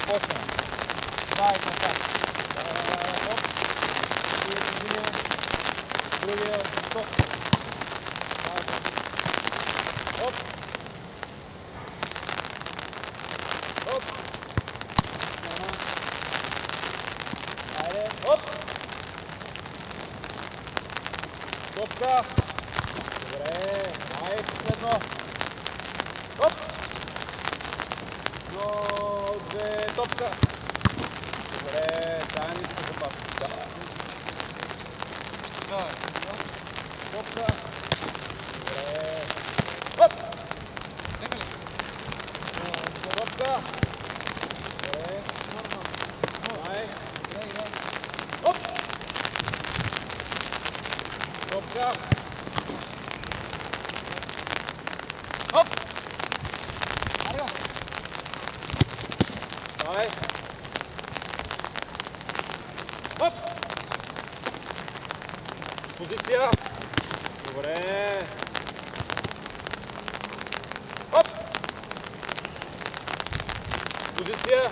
Почваме. Давай, така. Оп. Другия стоп. Оп. Оп. Айде. Оп. Топка. Добре. Ай, последно. Оп. Но, две, топка. Добре, тая ниска запаска. Да. Топка. Добре. Оп. Топка. Добре. Ай. Оп. Топка. Оп. Давай. Оп. Позиция. Добре. Оп. Позиция.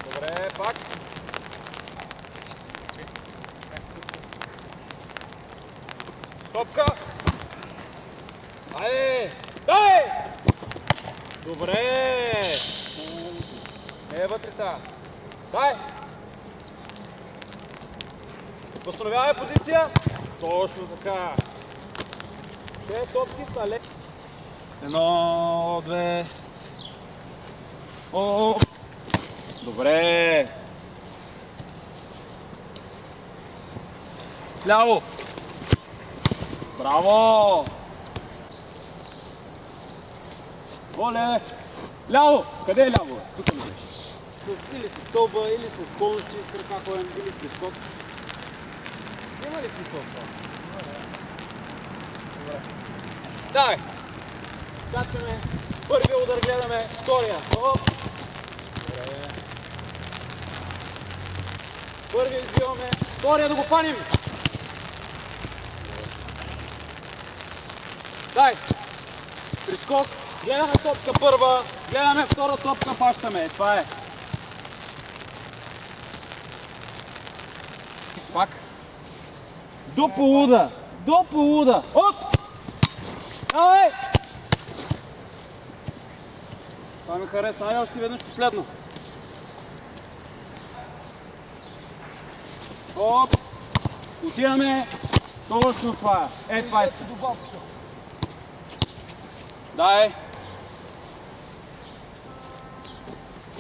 Добре, пак. Топка. Айде. Дай! Добре. Не вътре та. Дай! Възстановявай позиция. Точно така. Те топки са леки. Едно, две. О! Добре. Ляво. Браво. Оле. Ляво. Къде е ляво? Тук не беше. Или с стълба, или с конущи, с крака ходим, или с прескок. Има ли смисъл това? Добре. Давай! Скачаме. Първия удар гледаме. Втория. Оп! Добре. Първия избиваме. Втория да го паним. Дай! Прескок. Гледаме топка първа. Гледаме втора топка. Фащаме. Това е. Пак. До полуда. До полуда. От! Давай! Това ми хареса. Ай, още веднъж последно. Оп! Отиваме. Точно това. Това е. Дай!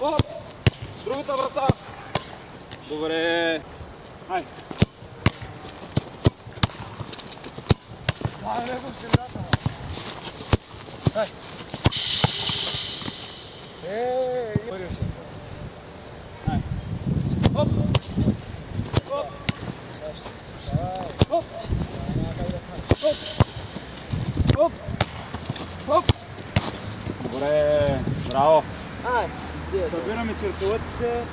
Оп! Другата врата. Добре. Ай! Това е лего в средата. Дай! Вървиш. Ай! Оп! Оп! Оп! Оп! Оп! Оп! Добре! Браво! Събираме черковъците.